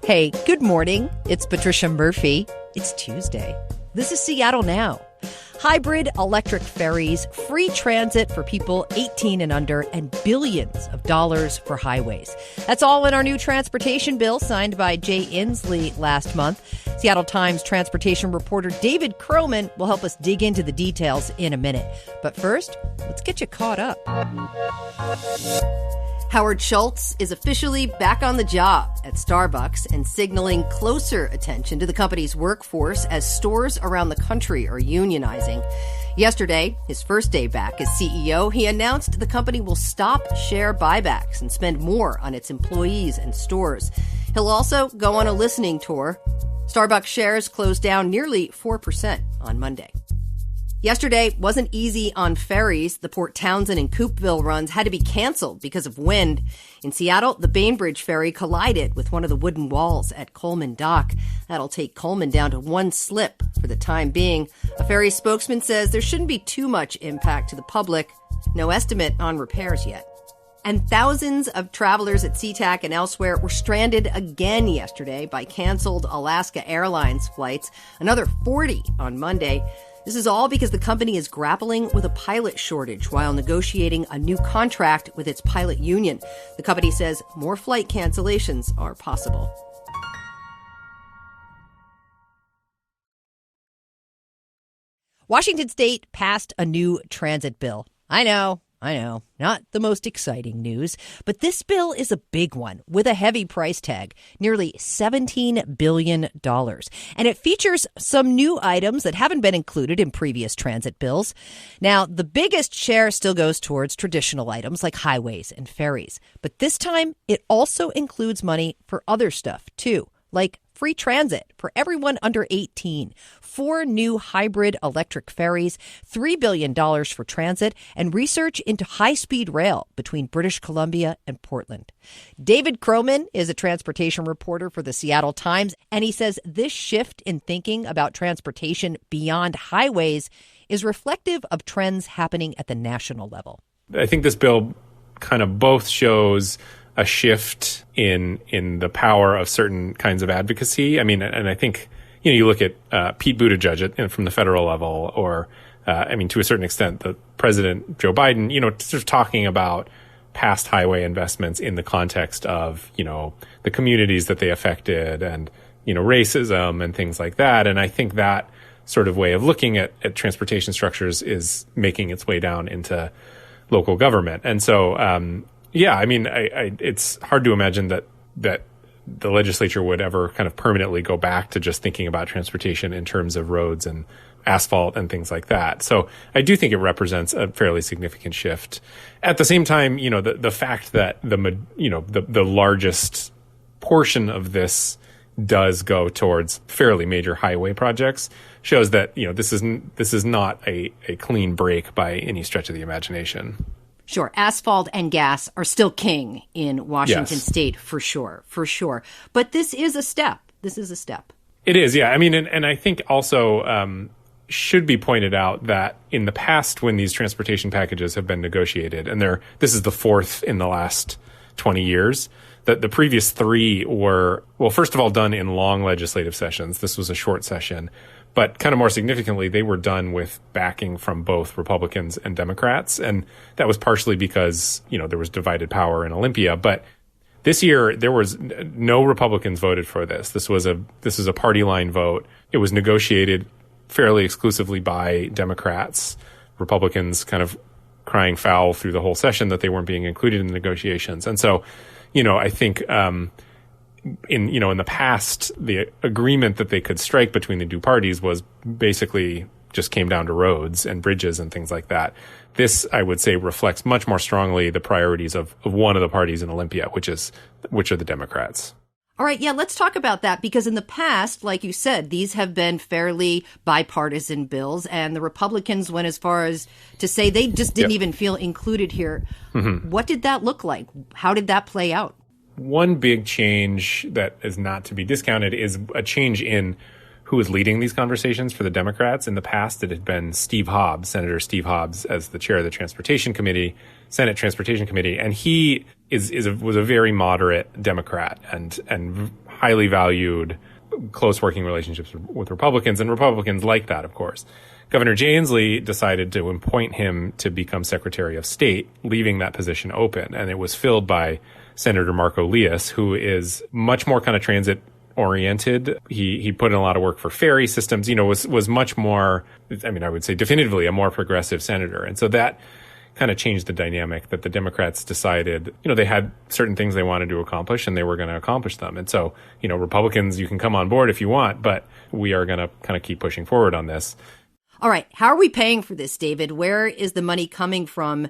Hey, good morning. It's Patricia Murphy. It's Tuesday. This is Seattle Now. Hybrid electric ferries, free transit for people 18 and under, and billions of dollars for highways. That's all in our new transportation bill signed by Jay Inslee last month. Seattle Times transportation reporter David Kroman will help us dig into the details in a minute. But first, let's get you caught up. Howard Schultz is officially back on the job at Starbucks and signaling closer attention to the company's workforce as stores around the country are unionizing. Yesterday, his first day back as CEO, he announced the company will stop share buybacks and spend more on its employees and stores. He'll also go on a listening tour. Starbucks shares closed down nearly 4% on Monday. Yesterday wasn't easy on ferries. The Port Townsend and Coupeville runs had to be canceled because of wind. In Seattle, the Bainbridge ferry collided with one of the wooden walls at Coleman Dock. That'll take Coleman down to one slip for the time being. A ferry spokesman says there shouldn't be too much impact to the public. No estimate on repairs yet. And thousands of travelers at SeaTac and elsewhere were stranded again yesterday by canceled Alaska Airlines flights. Another 40 on Monday. This is all because the company is grappling with a pilot shortage while negotiating a new contract with its pilot union. The company says more flight cancellations are possible. Washington State passed a new transit bill. I know. Not the most exciting news, but this bill is a big one with a heavy price tag, nearly $17 billion. And it features some new items that haven't been included in previous transit bills. Now, the biggest share still goes towards traditional items like highways and ferries. But this time, it also includes money for other stuff, too, like free transit for everyone under 18, 4 new hybrid electric ferries, $3 billion for transit, and research into high-speed rail between British Columbia and Portland. David Kroman is a transportation reporter for the Seattle Times, and he says this shift in thinking about transportation beyond highways is reflective of trends happening at the national level. I think this bill kind of both shows a shift in the power of certain kinds of advocacy. I mean, and I think, you look at Pete Buttigieg from the federal level, or, to a certain extent, the President Joe Biden, sort of talking about past highway investments in the context of, the communities that they affected and, racism and things like that. And I think that sort of way of looking at transportation structures is making its way down into local government. And so, it's hard to imagine that the legislature would ever kind of permanently go back to just thinking about transportation in terms of roads and asphalt and things like that. So I do think it represents a fairly significant shift. At the same time, the fact that the largest portion of this does go towards fairly major highway projects shows that, this is not a clean break by any stretch of the imagination. Sure. Asphalt and gas are still king in Washington State, for sure. But this is a step. It is, yeah. I mean, and I think also should be pointed out that in the past, when these transportation packages have been negotiated, and this is the fourth in the last 20 years, that the previous 3 were, well, first of all, done in long legislative sessions. This was a short session. But kind of more significantly, they were done with backing from both Republicans and Democrats. And that was partially because, there was divided power in Olympia. But this year, there was no Republicans voted for this. This was a party line vote. It was negotiated fairly exclusively by Democrats. Republicans kind of crying foul through the whole session that they weren't being included in the negotiations. And so, I think, in the past, the agreement that they could strike between the two parties was basically just came down to roads and bridges and things like that. This, I would say, reflects much more strongly the priorities of one of the parties in Olympia, which are the Democrats. All right. Yeah, let's talk about that, because in the past, like you said, these have been fairly bipartisan bills, and the Republicans went as far as to say they just didn't even feel included here. Mm-hmm. What did that look like? How did that play out? One big change that is not to be discounted is a change in who is leading these conversations for the Democrats. In the past, it had been Senator Steve Hobbs, as the chair of the Senate Transportation Committee, and he was a very moderate Democrat and highly valued close working relationships with Republicans, and Republicans like that, of course. Governor Inslee decided to appoint him to become Secretary of State, leaving that position open. And it was filled by Senator Marco Lias, who is much more kind of transit oriented. He put in a lot of work for ferry systems, was much more, I would say definitively a more progressive senator. And so that kind of changed the dynamic, that the Democrats decided, they had certain things they wanted to accomplish and they were going to accomplish them. And so, Republicans, you can come on board if you want, but we are going to kind of keep pushing forward on this. All right. How are we paying for this, David? Where is the money coming from?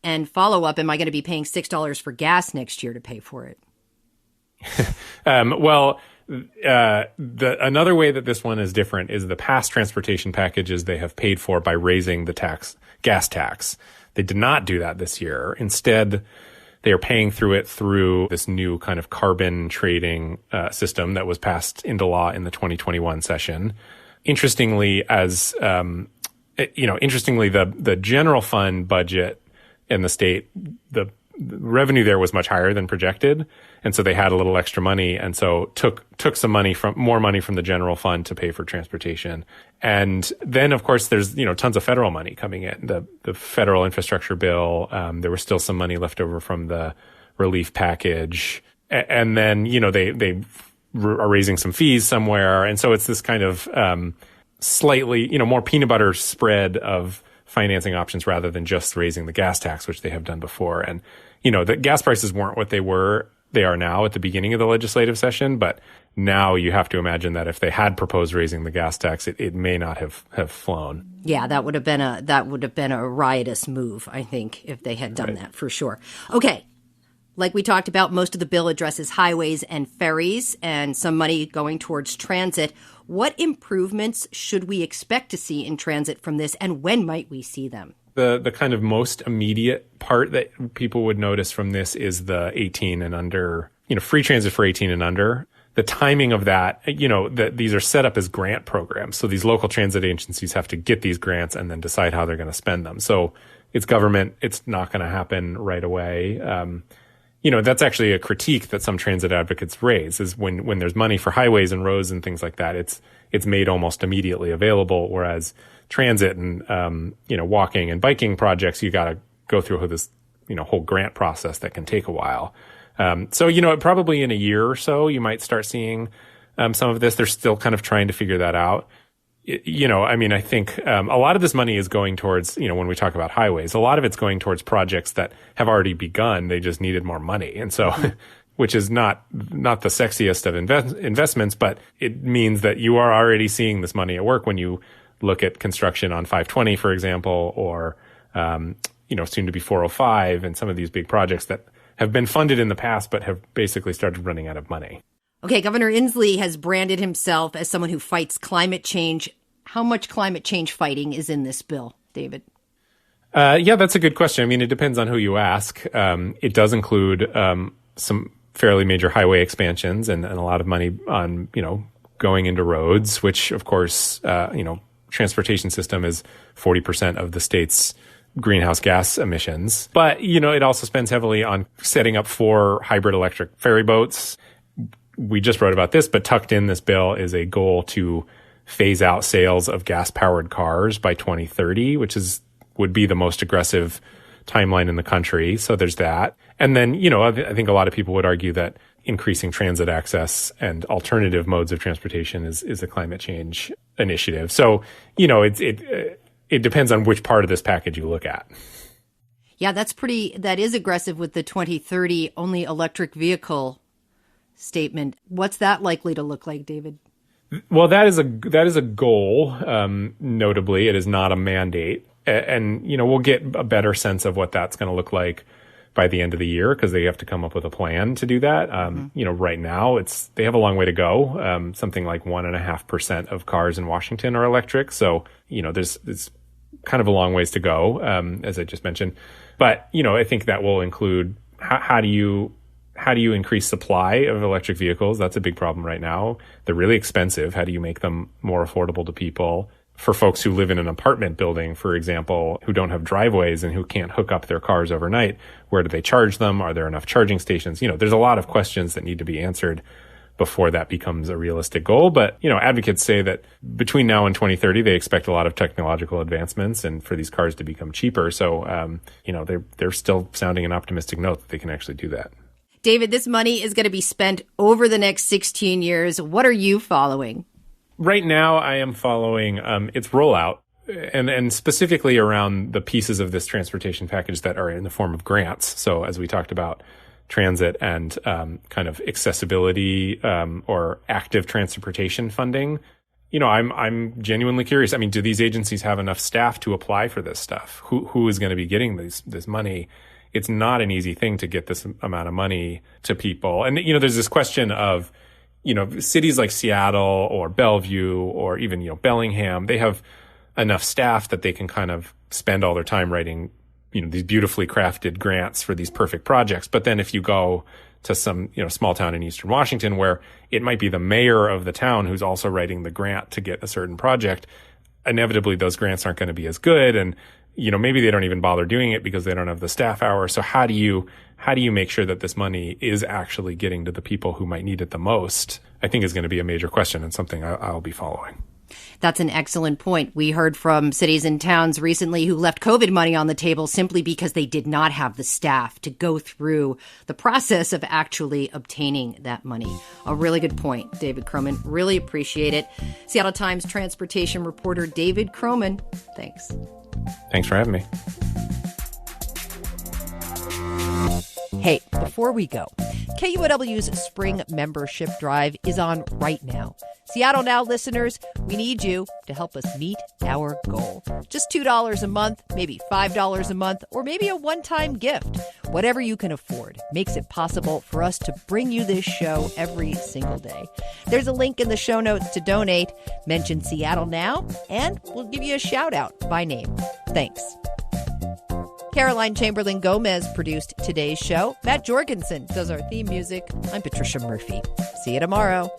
And follow up, am I going to be paying $6 for gas next year to pay for it? Another way that this one is different is the past transportation packages they have paid for by raising the gas tax. They did not do that this year. Instead, they are paying through it through this new kind of carbon trading system that was passed into law in the 2021 session. Interestingly, the general fund budget in the state, the revenue there was much higher than projected. And so they had a little extra money. And so took some money more money from the general fund to pay for transportation. And then, of course, there's, tons of federal money coming in. The federal infrastructure bill, there was still some money left over from the relief package. And then, they are raising some fees somewhere. And so it's this kind of, slightly, more peanut butter spread of financing options rather than just raising the gas tax, which they have done before. And, the gas prices weren't what they are now at the beginning of the legislative session, but now you have to imagine that if they had proposed raising the gas tax, it may not have flown. Yeah, that would have been a riotous move, I think, if they had done that, for sure. Okay. Like we talked about, most of the bill addresses highways and ferries and some money going towards transit. What improvements should we expect to see in transit from this, and when might we see them? The kind of most immediate part that people would notice from this is the 18 and under, free transit for 18 and under. The timing of that, that these are set up as grant programs. So these local transit agencies have to get these grants and then decide how they're going to spend them. So it's government. It's not going to happen right away. That's actually a critique that some transit advocates raise, is when there's money for highways and roads and things like that, it's made almost immediately available. Whereas transit and, walking and biking projects, you got to go through this, whole grant process that can take a while. So, probably in a year or so, you might start seeing, some of this. They're still kind of trying to figure that out. I think a lot of this money is going towards, when we talk about highways, a lot of it's going towards projects that have already begun. They just needed more money. And so, which is not the sexiest of investments, but it means that you are already seeing this money at work when you look at construction on 520, for example, or, soon to be 405 and some of these big projects that have been funded in the past, but have basically started running out of money. Okay, Governor Inslee has branded himself as someone who fights climate change. How much climate change fighting is in this bill, David? Yeah, that's a good question. It depends on who you ask. It does include some fairly major highway expansions and a lot of money on, going into roads, which, of course, transportation system is 40% of the state's greenhouse gas emissions. But, it also spends heavily on setting up 4 hybrid electric ferry boats. We just wrote about this, but tucked in this bill is a goal to phase out sales of gas-powered cars by 2030, which would be the most aggressive timeline in the country. So there's that. And then, I think a lot of people would argue that increasing transit access and alternative modes of transportation is a climate change initiative. So, it depends on which part of this package you look at. Yeah, that is aggressive with the 2030 only electric vehicle statement. What's that likely to look like, David? Well, that is a goal. Notably, it is not a mandate, and we'll get a better sense of what that's going to look like by the end of the year, because they have to come up with a plan to do that. Right now they have a long way to go. Something like 1.5% of cars in Washington are electric, so there's kind of a long ways to go, as I just mentioned. But I think that will include how do you increase supply of electric vehicles? That's a big problem right now. They're really expensive. How do you make them more affordable to people? For folks who live in an apartment building, for example, who don't have driveways and who can't hook up their cars overnight, where do they charge them? Are there enough charging stations? There's a lot of questions that need to be answered before that becomes a realistic goal. But, advocates say that between now and 2030, they expect a lot of technological advancements and for these cars to become cheaper. So, they're still sounding an optimistic note that they can actually do that. David, this money is going to be spent over the next 16 years. What are you following? Right now, I am following its rollout. And specifically around the pieces of this transportation package that are in the form of grants. So as we talked about, transit and kind of accessibility or active transportation funding, I'm genuinely curious. I mean, do these agencies have enough staff to apply for this stuff? Who is going to be getting this money? It's not an easy thing to get this amount of money to people. And, there's this question of, cities like Seattle or Bellevue or even, Bellingham, they have enough staff that they can kind of spend all their time writing, these beautifully crafted grants for these perfect projects. But then if you go to some, small town in Eastern Washington where it might be the mayor of the town who's also writing the grant to get a certain project, inevitably those grants aren't going to be as good. And, maybe they don't even bother doing it because they don't have the staff hours. So how do you make sure that this money is actually getting to the people who might need it the most? I think is going to be a major question and something I'll be following. That's an excellent point. We heard from cities and towns recently who left COVID money on the table simply because they did not have the staff to go through the process of actually obtaining that money. A really good point, David Kroman. Really appreciate it. Seattle Times transportation reporter David Kroman. Thanks. Thanks for having me. Hey, before we go, KUOW's spring membership drive is on right now. Seattle Now listeners, we need you to help us meet our goal. Just $2 a month, maybe $5 a month, or maybe a one-time gift. Whatever you can afford makes it possible for us to bring you this show every single day. There's a link in the show notes to donate. Mention Seattle Now, and we'll give you a shout-out by name. Thanks. Caroline Chamberlain Gomez produced today's show. Matt Jorgensen does our theme music. I'm Patricia Murphy. See you tomorrow.